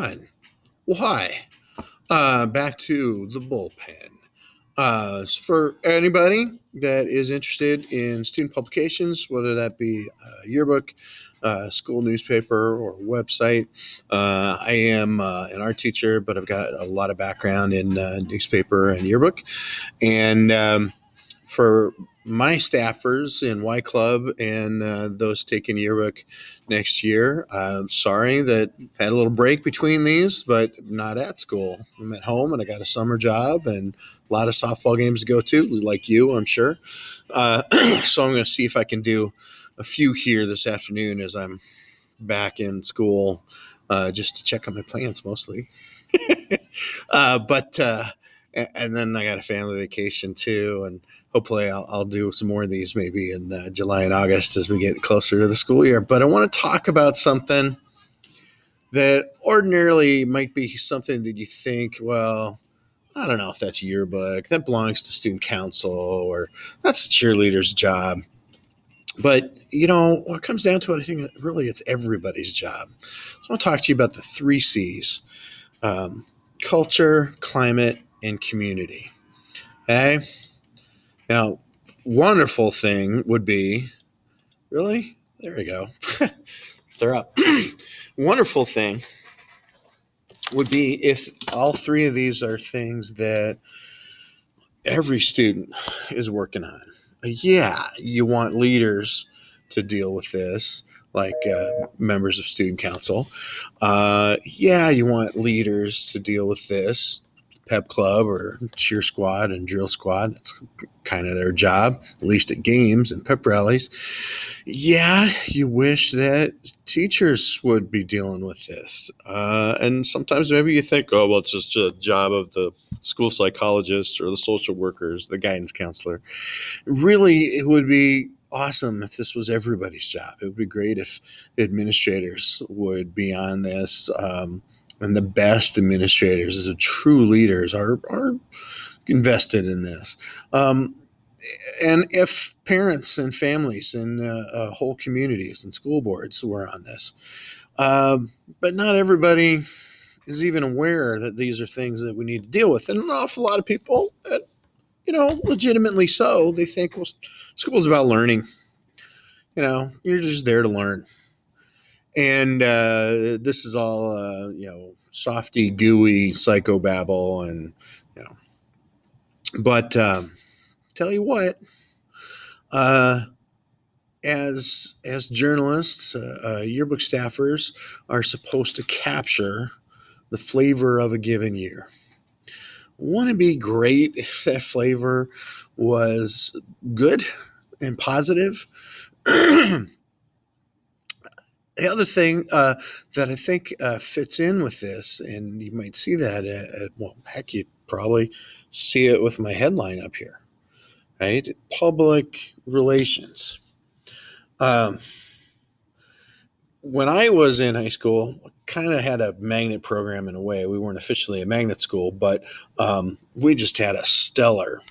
Fine. Well, hi. Back to the bullpen. For anybody that is interested in student publications, whether that be a yearbook, school newspaper, or website, I am an art teacher, but I've got a lot of background in newspaper and yearbook. And for my staffers in Y Club and those taking yearbook next year, I'm sorry that I've had a little break between these, but I'm not at school. I'm at home and I got a summer job and a lot of softball games to go to, like you, I'm sure. Uh, so I'm going to see if I can do a few here this afternoon as I'm back in school, just to check on my plans mostly. But and then I got a family vacation too, and hopefully I'll do some more of these maybe in July and August as we get closer to the school year. But I want to talk about something that ordinarily might be something that you think, well, I don't know if that's yearbook, that belongs to student council, or that's the cheerleader's job. But when it comes down to it, I think really it's everybody's job. So I want to talk to you about the three C's: um, culture, climate, and community. Okay. Now, wonderful thing would be really there we go. They're up. Wonderful thing would be if all three of these are things that every student is working on. Yeah, you want leaders to deal with this, like members of student council. Yeah, you want leaders to deal with this, pep club or cheer squad and drill squad. That's kind of their job, at least at games and pep rallies. Yeah, you wish that teachers would be dealing with this. And sometimes maybe you think, oh, well, it's just a job of the school psychologist or the social workers, the guidance counselor. Really, it would be awesome if this was everybody's job. It would be great if administrators would be on this. And the best administrators, the true leaders, are invested in this. And if parents and families and whole communities and school boards were on this. But not everybody is even aware that these are things that we need to deal with. And an awful lot of people, legitimately so, they think, well, school's about learning. You're just there to learn. And this is all, softy, gooey psychobabble. And, but tell you what, uh, as journalists, yearbook staffers are supposed to capture the flavor of a given year. Wouldn't it be great if that flavor was good and positive? The other thing that I think fits in with this, and you might see that well, heck, you probably see it with my headline up here, right? Public relations. Um, when I was in high school, kind of had a magnet program in a way. We weren't officially a magnet school, but we just had a stellar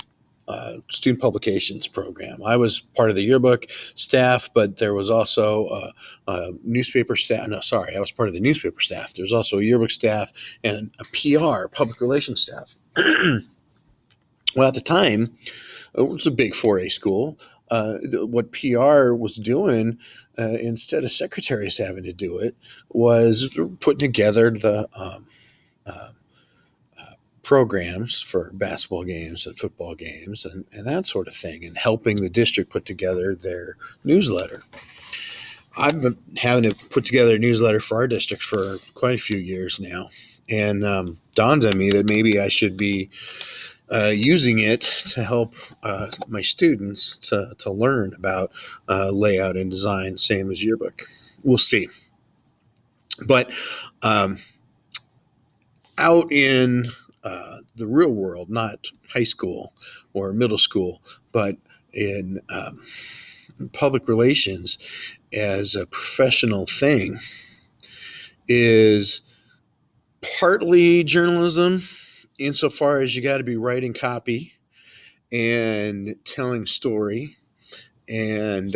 student publications program. I was part of the yearbook staff, but there was also newspaper staff. No, sorry, I was part of the newspaper staff. There's also a yearbook staff and a PR, public relations staff. Well, at the time, it was a big 4A school. What PR was doing, instead of secretaries having to do it, was putting together the uh, programs for basketball games and football games and that sort of thing, and helping the district put together their newsletter. I've been having to put together a newsletter for our district for quite a few years now, and dawned on me that maybe I should be using it to help my students to learn about layout and design, same as yearbook. We'll see. But um, out in the real world, not high school or middle school, but in public relations as a professional thing, is partly journalism insofar as you got to be writing copy and telling story, and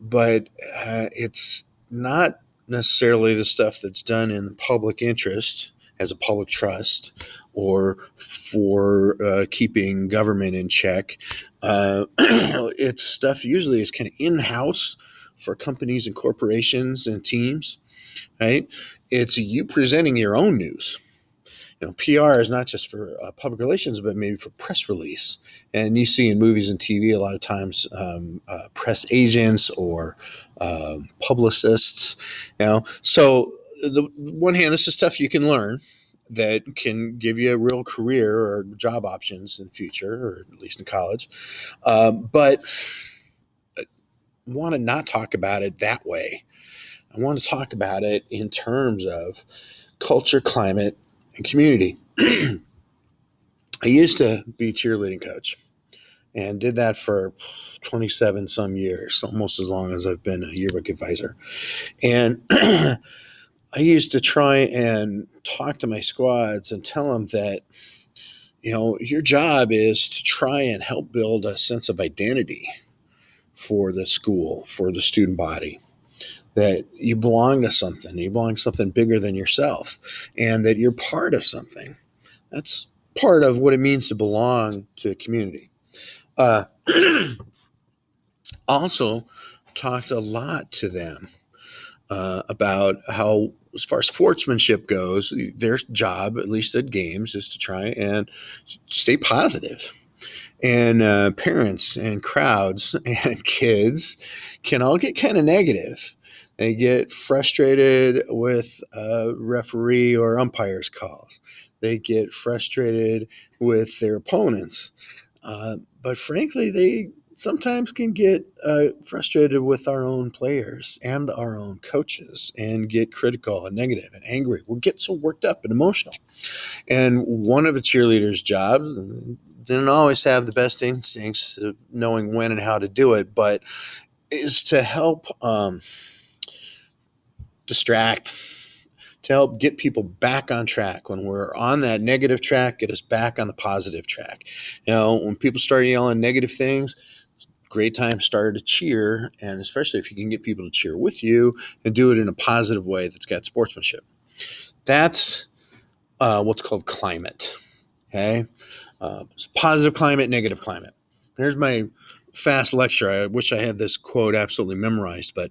but it's not necessarily the stuff that's done in the public interest as a public trust or for keeping government in check. It's stuff usually is kind of in-house for companies and corporations and teams, right? It's you presenting your own news. PR is not just for public relations, but maybe for press release. And you see in movies and TV a lot of times press agents or publicists. So the one hand, this is stuff you can learn that can give you a real career or job options in the future, or at least in college. But I want to not talk about it that way. I want to talk about it in terms of culture, climate, and community. I used to be a cheerleading coach and did that for 27 some years, almost as long as I've been a yearbook advisor. And I used to try and talk to my squads and tell them that, your job is to try and help build a sense of identity for the school, for the student body, that you belong to something, you belong to something bigger than yourself, and that you're part of something. That's part of what it means to belong to a community. Uh, also talked a lot to them about how, as far as sportsmanship goes, their job, at least at games, is to try and stay positive. And parents and crowds and kids can all get kind of negative. They get frustrated with referee or umpires calls. They get frustrated with their opponents. But frankly, they sometimes can get frustrated with our own players and our own coaches and get critical and negative and angry. We'll get so worked up and emotional. And one of the cheerleaders' jobs didn't always have the best instincts of knowing when and how to do it, but is to help distract, to help get people back on track. When we're on that negative track, get us back on the positive track. When people start yelling negative things, great time to start to cheer, and especially if you can get people to cheer with you and do it in a positive way that's got sportsmanship. That's what's called climate. Okay, positive climate, negative climate. Here's my fast lecture. I wish I had this quote absolutely memorized, but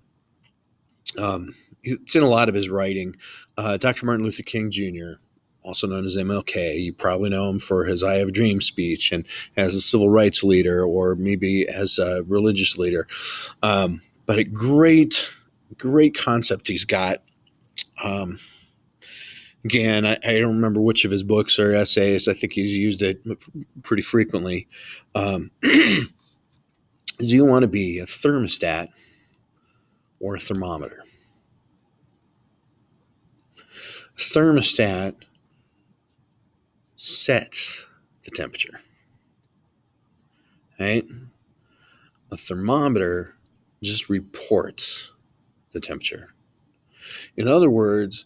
it's in a lot of his writing. Dr. Martin Luther King Jr., also known as MLK, you probably know him for his I Have a Dream speech and as a civil rights leader or maybe as a religious leader. But a great, great concept he's got. Again, I don't remember which of his books or essays. I think he's used it pretty frequently. Do you want to be a thermostat or a thermometer? A thermostat sets the temperature, right? A thermometer just reports the temperature. In other words,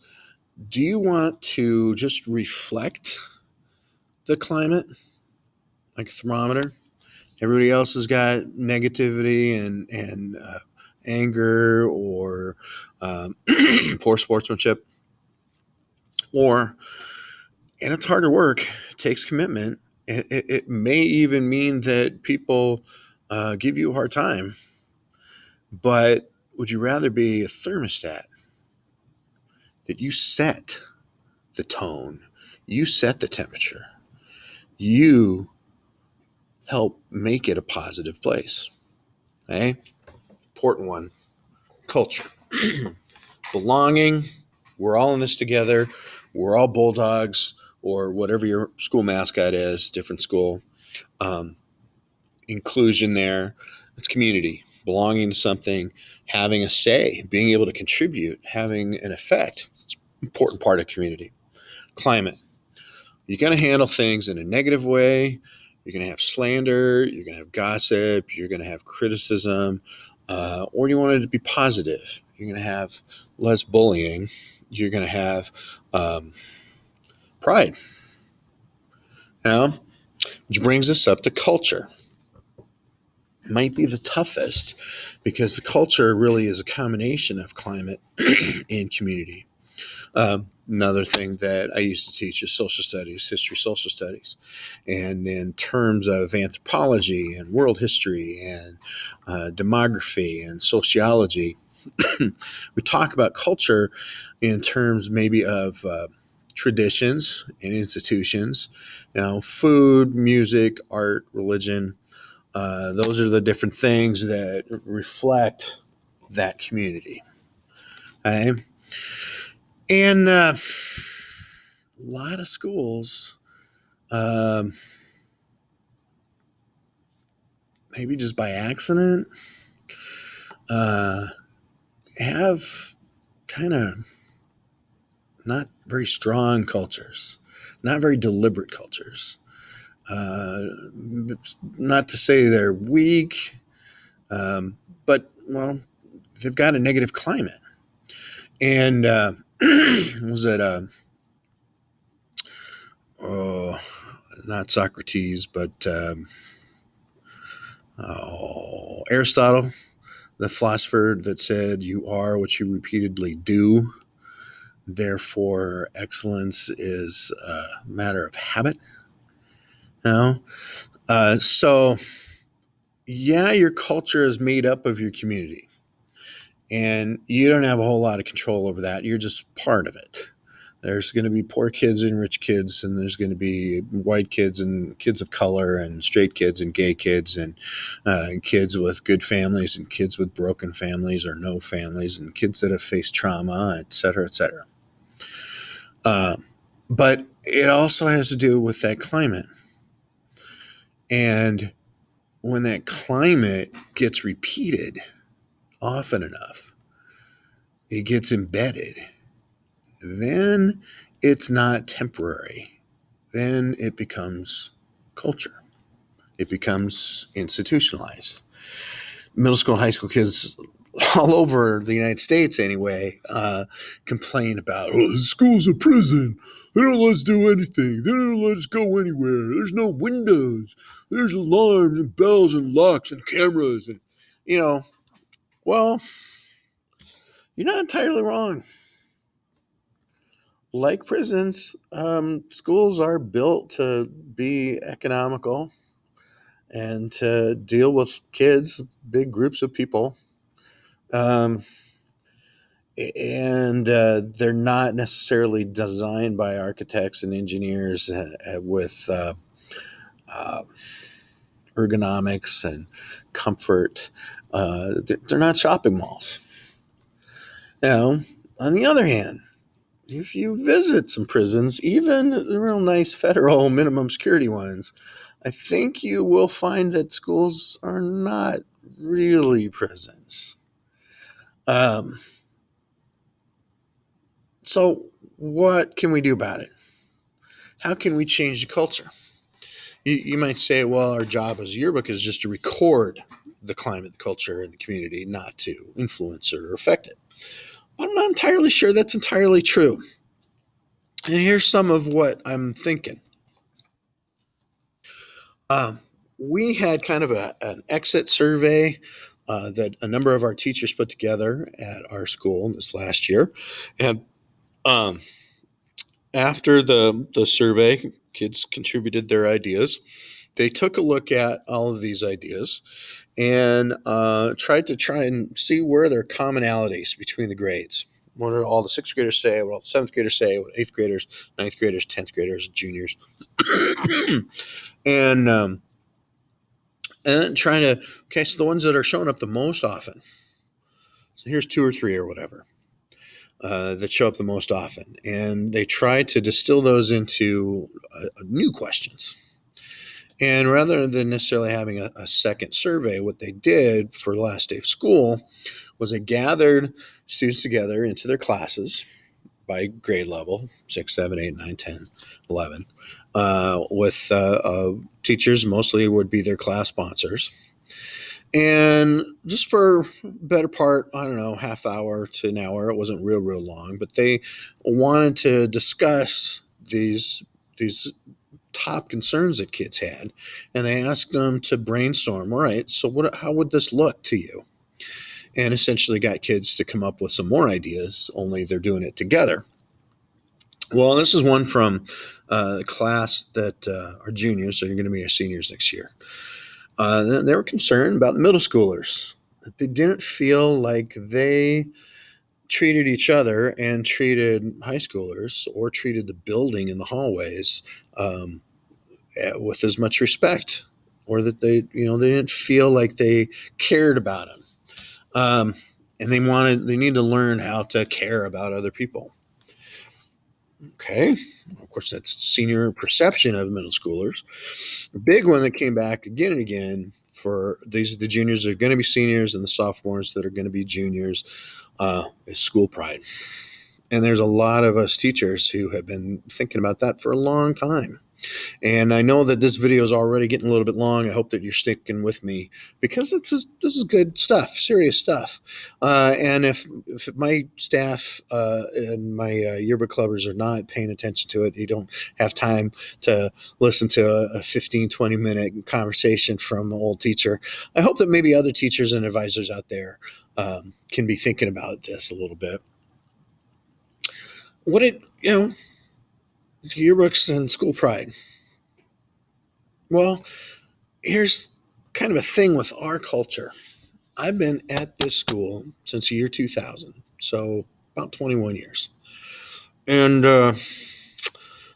do you want to just reflect the climate like a thermometer? Everybody else has got negativity and anger or poor sportsmanship, or, and it's harder work, it takes commitment. It may even mean that people give you a hard time, but would you rather be a thermostat that you set the tone, you set the temperature, you help make it a positive place? Okay? Important one. Culture. Belonging. We're all in this together. We're all bulldogs or whatever your school mascot is, different school. Inclusion there. It's community. Belonging to something, having a say, being able to contribute, having an effect. It's an important part of community. Climate. You're going to handle things in a negative way. You're going to have slander. You're going to have gossip. You're going to have criticism. Or you want it to be positive. You're going to have less bullying. You're going to have pride. Now, which brings us up to culture. might be the toughest because the culture really is a combination of climate and community. Another thing that I used to teach is social studies, history, social studies. And in terms of anthropology and world history and demography and sociology, we talk about culture in terms maybe of traditions and institutions, food, music, art, religion. Those are the different things that reflect that community. Okay? And a lot of schools, um, maybe just by accident, uh, have kind of not very strong cultures, not very deliberate cultures. Uh, Not to say they're weak, but, well, they've got a negative climate. And was it, oh, not Socrates, but Aristotle, the philosopher that said, "You are what you repeatedly do. Therefore, excellence is a matter of habit." You so, yeah, your culture is made up of your community, and you don't have a whole lot of control over that. You're just part of it. There's going to be poor kids and rich kids, and there's going to be white kids and kids of color, and straight kids and gay kids, and kids with good families and kids with broken families or no families, and kids that have faced trauma, et cetera, et cetera. But it also has to do with that climate. And when that climate gets repeated often enough, it gets embedded, then it's not temporary. Then it becomes culture. It becomes institutionalized. Middle school and high school kids all over the United States, anyway, complain about, "Oh, the school's a prison. They don't let us do anything. They don't let us go anywhere. There's no windows. There's alarms and bells and locks and cameras." And, you know, well, you're not entirely wrong. Like prisons, schools are built to be economical and to deal with kids, big groups of people. Um, and they're not necessarily designed by architects and engineers with uh, ergonomics and comfort. They're not shopping malls. On the other hand, if you visit some prisons, even the real nice federal minimum security ones, I think you will find that schools are not really prisons. Um, so, what can we do about it? How can we change the culture? You might say, well, our job as a yearbook is just to record the climate, the culture, and the community, not to influence or affect it. But I'm not entirely sure that's entirely true. And here's some of what I'm thinking. Um, we had kind of an exit survey that a number of our teachers put together at our school this last year. And um, after the survey, kids contributed their ideas. They took a look at all of these ideas and try and see where there are commonalities between the grades. What do all the sixth graders say? What all the seventh graders say? What eighth graders, ninth graders, 10th graders, juniors, and then trying to, okay, so the ones that are showing up the most often. So here's two or three or whatever that show up the most often, and they try to distill those into new questions. And rather than necessarily having a second survey, what they did for the last day of school was they gathered students together into their classes by grade level 6, 7, 8, 9, 10, 11, with teachers, mostly would be their class sponsors. And just for better part, I don't know, half hour to an hour, it wasn't real long, but they wanted to discuss these top concerns that kids had, and they asked them to brainstorm. All right, so how would this look to you? And essentially got kids to come up with some more ideas, only they're doing it together. Well, this is one from a class that are juniors, so you're going to be our seniors next year. They were concerned about the middle schoolers. They didn't feel like they treated each other and treated high schoolers or treated the building in the hallways with as much respect, or that they didn't feel like they cared about them. And they need to learn how to care about other people. Okay. Of course, that's senior perception of middle schoolers. The big one that came back again and again for the juniors that are going to be seniors and the sophomores that are going to be juniors is school pride. And there's a lot of us teachers who have been thinking about that for a long time. And I know that this video is already getting a little bit long. I hope that you're sticking with me because this is good stuff, serious stuff. And if my staff and my yearbook clubbers are not paying attention to it, you don't have time to listen to a 15, 20-minute conversation from an old teacher. I hope that maybe other teachers and advisors out there can be thinking about this a little bit. Yearbooks and school pride. Well, here's kind of a thing with our culture. I've been at this school since the year 2000, so about 21 years. And there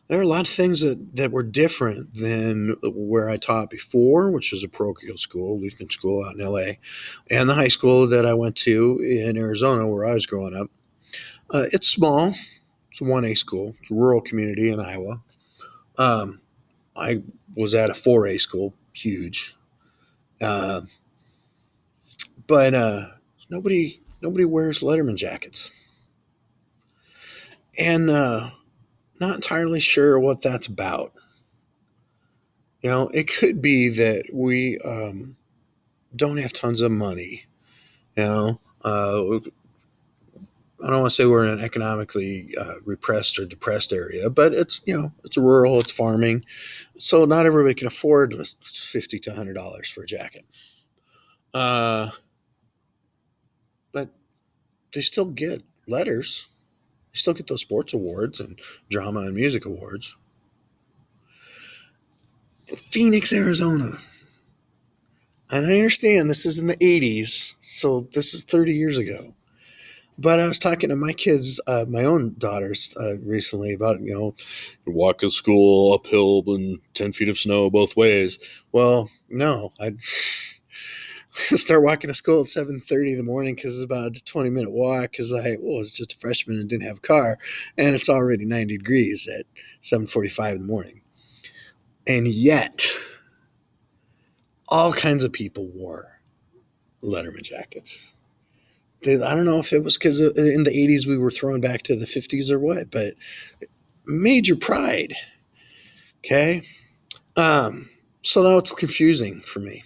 are a lot of things that were different than where I taught before, which was a parochial school, Lutheran school out in LA, and the high school that I went to in Arizona where I was growing up. It's small. It's a 1A school. It's a rural community in Iowa. I was at a 4A school, huge. But nobody wears Letterman jackets. And not entirely sure what that's about. It could be that we don't have tons of money. I don't want to say we're in an economically repressed or depressed area, but it's rural, it's farming, so not everybody can afford $50 to $100 for a jacket. But they still get letters. They still get those sports awards and drama and music awards. In Phoenix, Arizona. And I understand this is in the 80s, so this is 30 years ago. But I was talking to my kids, my own daughters, recently about, walk to school uphill and 10 feet of snow both ways. Well, no, I'd start walking to school at 7:30 in the morning because it's about a 20-minute walk because I was just a freshman and didn't have a car. And it's already 90 degrees at 7:45 in the morning. And yet, all kinds of people wore Letterman jackets. I don't know if it was because in the 80s we were thrown back to the 50s or what, but major pride. Okay. So now it's confusing for me.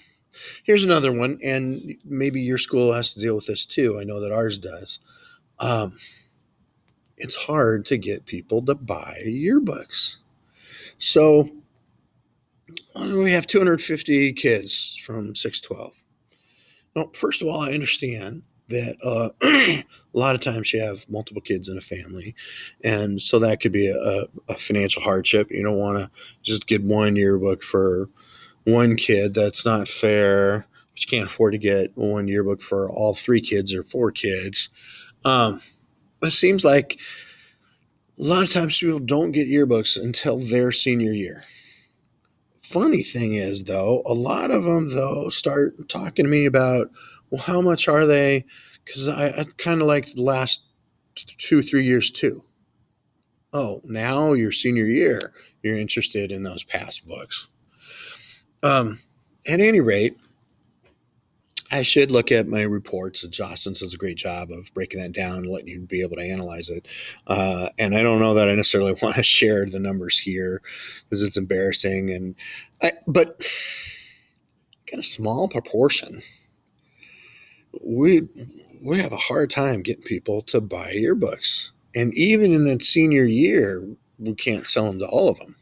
Here's another one, and maybe your school has to deal with this too. I know that ours does. It's hard to get people to buy yearbooks. So we have 250 kids from 612. Well, first of all, I understand that a lot of times you have multiple kids in a family, and so that could be a financial hardship. You don't want to just get one yearbook for one kid. That's not fair. But you can't afford to get one yearbook for all three kids or four kids. It seems like a lot of times people don't get yearbooks until their senior year. Funny thing is, though, a lot of them, start talking to me about, well, how much are they? Because I kind of like the last 2-3 years, too. Oh, now your senior year, you're interested in those past books. At any rate, I should look at my reports. Jocelyn does a great job of breaking that down and letting you be able to analyze it. And I don't know that I necessarily want to share the numbers here because it's embarrassing. But got a small proportion. We have a hard time getting people to buy yearbooks. And even in that senior year, we can't sell them to all of them.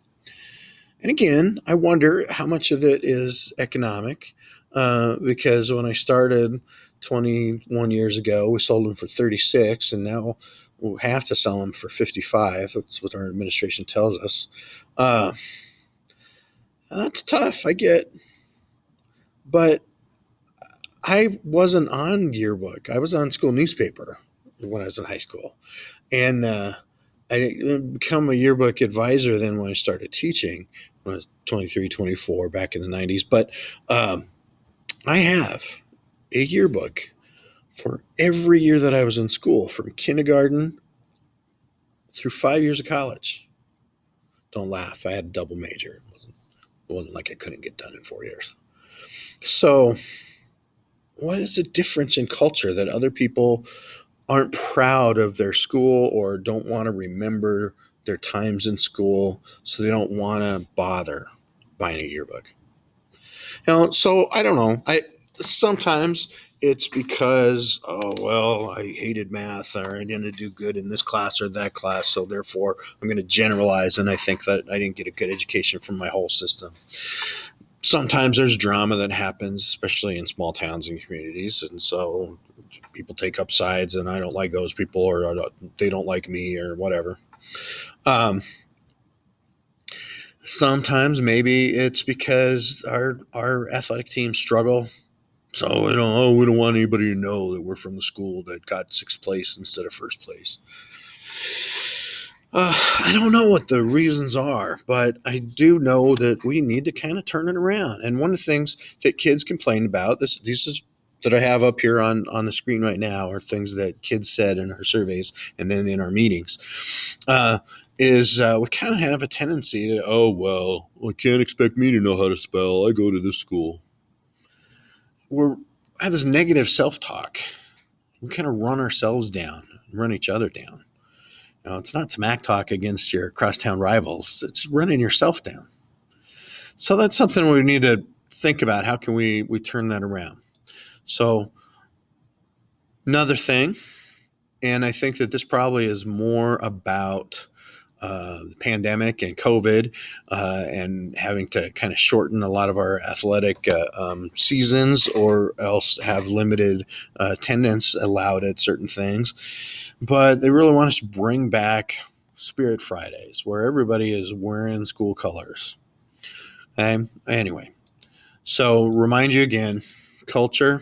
And again, I wonder how much of it is economic, because when I started 21 years ago, we sold them for 36, and now we'll have to sell them for 55. That's what our administration tells us. Uh, that's tough, I get, but I wasn't on yearbook. I was on school newspaper when I was in high school, and I didn't become a yearbook advisor then when I started teaching when I was 23, 24 back in the 90s. But um, I have a yearbook for every year that I was in school, from kindergarten through 5 years of college. Don't laugh. I had a double major. It wasn't like I couldn't get done in 4 years. So, what is the difference in culture that other people aren't proud of their school or don't want to remember their times in school, so they don't want to bother buying a yearbook? So I don't know. I sometimes it's because, oh well, I hated math or I didn't do good in this class or that class, so therefore I'm going to generalize and I think that I didn't get a good education from my whole system. Sometimes there's drama that happens, especially in small towns and communities, and so people take up sides, and I don't like those people, or they don't like me, or whatever. Um, Sometimes maybe it's because our athletic teams struggle. So, we don't want anybody to know that we're from the school that got sixth place instead of first place. I don't know what the reasons are, but I do know that we need to kind of turn it around. And one of the things that kids complain about, these is that I have up here on the screen right now, are things that kids said in our surveys and then in our meetings. Is we kind of have a tendency to, oh, well, you can't expect me to know how to spell. I go to this school. I have this negative self-talk. We kind of run ourselves down, run each other down. It's not smack talk against your crosstown rivals. It's running yourself down. So that's something we need to think about. How can we turn that around? So another thing, and I think that this probably is more about the pandemic and COVID, and having to kind of shorten a lot of our athletic seasons, or else have limited attendance allowed at certain things. But they really want us to bring back Spirit Fridays, where everybody is wearing school colors. Anyway, so remind you again, culture.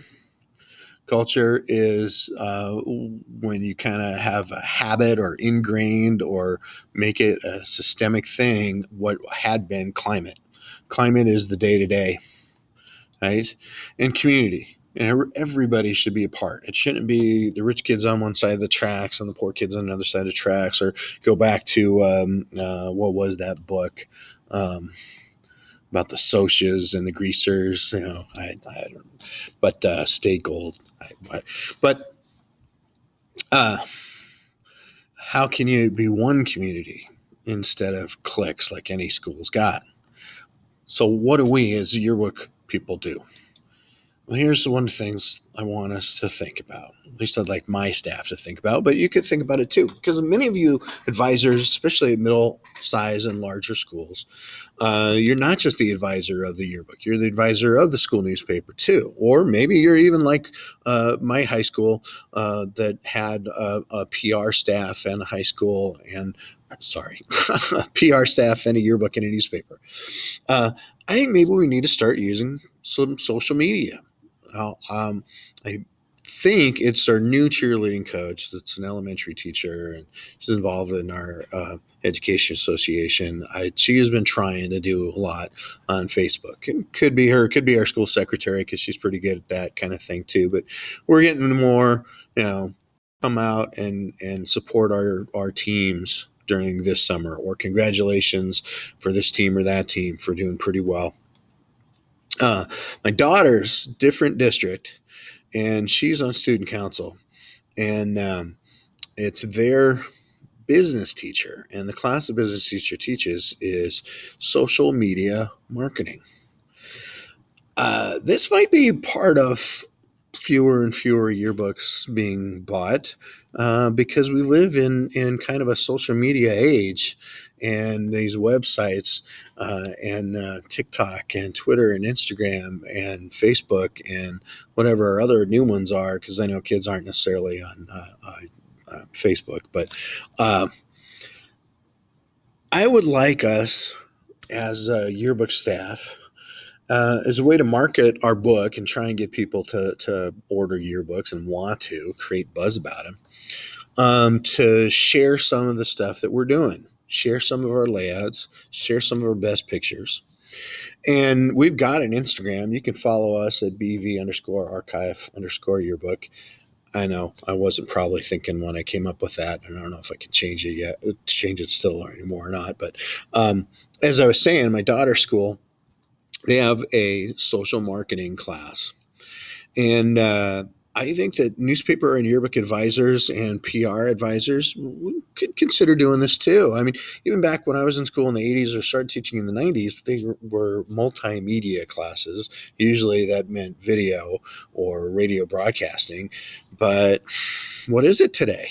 Culture is when you kind of have a habit or ingrained or make it a systemic thing, what had been climate. Climate is the day to day, right? And community. And everybody should be a part. It shouldn't be the rich kids on one side of the tracks and the poor kids on the other side of the tracks, or go back to what was that book about the socias and the greasers? I don't. But stay gold. But uh, how can you be one community instead of cliques like any school's got? So what do we as yearbook people do? Well, here's one of the things I want us to think about. At least I'd like my staff to think about, but you could think about it too, because many of you advisors, especially at middle size and larger schools, you're not just the advisor of the yearbook, you're the advisor of the school newspaper too. Or maybe you're even like my high school that had a PR staff and a high school and, sorry, PR staff and a yearbook and a newspaper. I think maybe we need to start using some social media. I think it's our new cheerleading coach that's an elementary teacher, and she's involved in our education association. She has been trying to do a lot on Facebook. It could be her, could be our school secretary, because she's pretty good at that kind of thing too. But we're getting more, come out and support our teams during this summer, or congratulations for this team or that team for doing pretty well. My daughter's different district, and she's on student council, and it's their business teacher, and the class the business teacher teaches is social media marketing. This might be part of fewer and fewer yearbooks being bought because we live in kind of a social media age, and these websites and TikTok and Twitter and Instagram and Facebook and whatever other new ones are, because I know kids aren't necessarily on Facebook, but uh, I would like us as yearbook staff as a way to market our book and try and get people to order yearbooks and want to create buzz about them, to share some of the stuff that we're doing, share some of our layouts, share some of our best pictures. And we've got an Instagram. You can follow us at BV underscore archive underscore yearbook. I know I wasn't probably thinking when I came up with that, and I don't know if I can change it yet, change it still anymore or not. But as I was saying, my daughter's school, they have a social marketing class. And I think that newspaper and yearbook advisors and PR advisors could consider doing this too. I mean, even back when I was in school in the 80s or started teaching in the 90s, they were multimedia classes. Usually that meant video or radio broadcasting. But what is it today?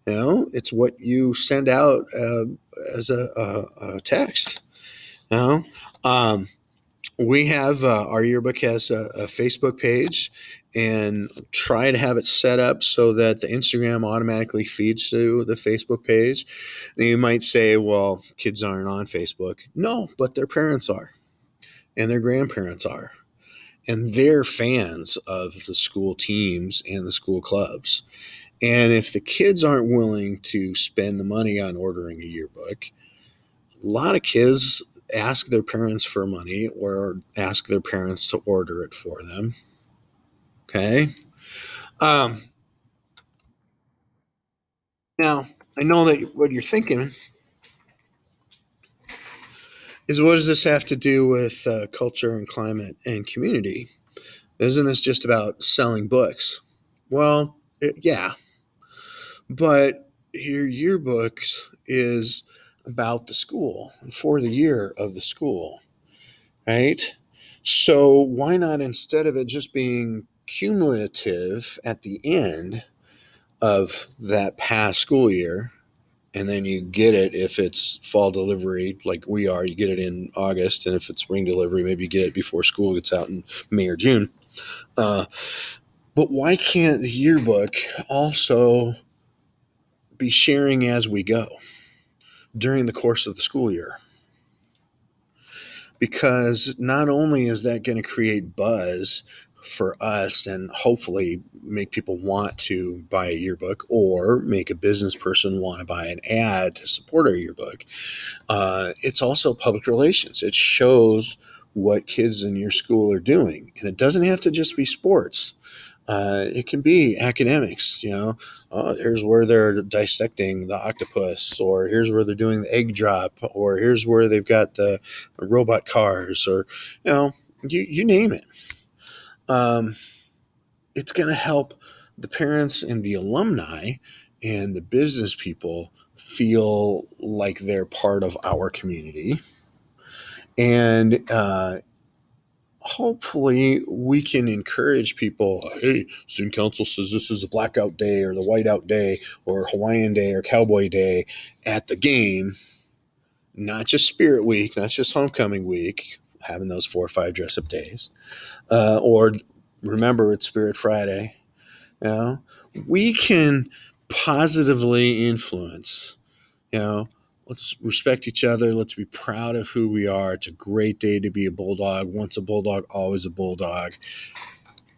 You know, it's what you send out as a text. You know, um, we have our yearbook has a Facebook page, and try to have it set up so that the Instagram automatically feeds to the Facebook page. And you might say, well, kids aren't on Facebook. No, but their parents are, and their grandparents are, and they're fans of the school teams and the school clubs. And if the kids aren't willing to spend the money on ordering a yearbook, a lot of kids ask their parents for money or ask their parents to order it for them. Okay. Um, Now, I know that what you're thinking is, what does this have to do with culture and climate and community? Isn't this just about selling books? Well, yeah, but your yearbooks is about the school, for the year of the school, right? So why not, instead of it just being cumulative at the end of that past school year, and then you get it if it's fall delivery like we are, you get it in August, and if it's spring delivery, maybe you get it before school gets out in May or June. Uh, but why can't the yearbook also be sharing as we go during the course of the school year? Because not only is that going to create buzz for us and hopefully make people want to buy a yearbook, or make a business person want to buy an ad to support our yearbook, it's also public relations. It shows what kids in your school are doing, and it doesn't have to just be sports. It can be academics. You know, here's where they're dissecting the octopus, or here's where they're doing the egg drop, or here's where they've got the robot cars, or you name it. Um, it's going to help the parents and the alumni and the business people feel like they're part of our community. And hopefully we can encourage people. Hey, student council says this is a blackout day or the whiteout day or Hawaiian day or cowboy day at the game, not just spirit week, not just homecoming week, having those 4 or 5 dress up days, or remember it's Spirit Friday. You know, we can positively influence. You know, let's respect each other. Let's be proud of who we are. It's a great day to be a bulldog. Once a bulldog, always a bulldog.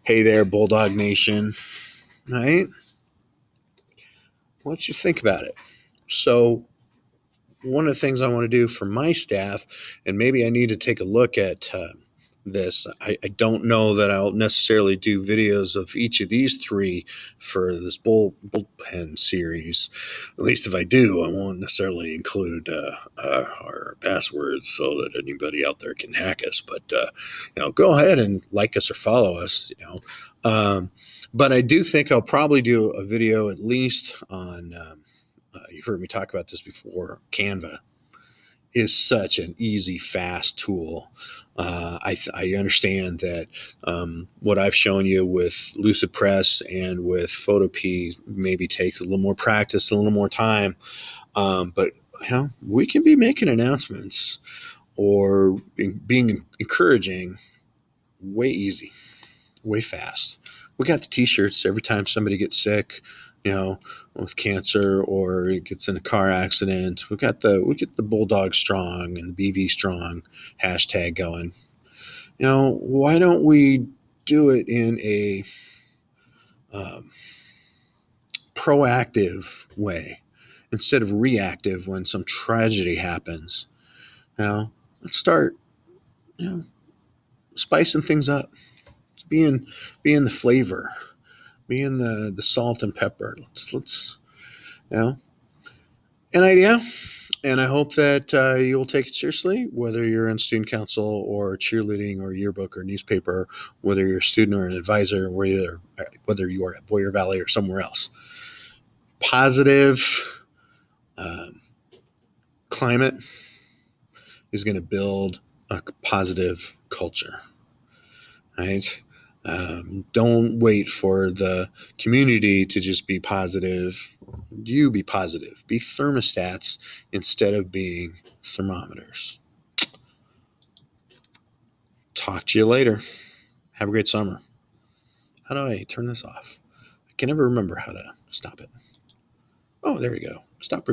Hey there, Bulldog Nation. Right? Why don't you think about it? So, one of the things I want to do for my staff, and maybe I need to take a look at this. I don't know that I'll necessarily do videos of each of these three for this bullpen series. At least if I do, I won't necessarily include our passwords so that anybody out there can hack us. But go ahead and like us or follow us. But I do think I'll probably do a video at least on. You've heard me talk about this before. Canva is such an easy, fast tool. I understand that what I've shown you with Lucid Press and with Photopea maybe takes a little more practice, a little more time, but we can be making announcements or being encouraging way easy, way fast. We got the T-shirts every time somebody gets sick, with cancer or gets in a car accident. We get the Bulldog Strong and the BV Strong hashtag going. Why don't we do it in a um, proactive way instead of reactive when some tragedy happens? Let's start, you know, spicing things up. It's being the flavor, being the salt and pepper. Let's an idea. And I hope that you'll take it seriously, whether you're in student council or cheerleading or yearbook or newspaper, whether you're a student or an advisor, whether you are at Boyer Valley or somewhere else. Positive um, climate is going to build a positive culture, right? Don't wait for the community to just be positive. You be positive. Be thermostats instead of being thermometers. Talk to you later. Have a great summer. How do I turn this off? I can never remember how to stop it. Oh, there we go. Stop.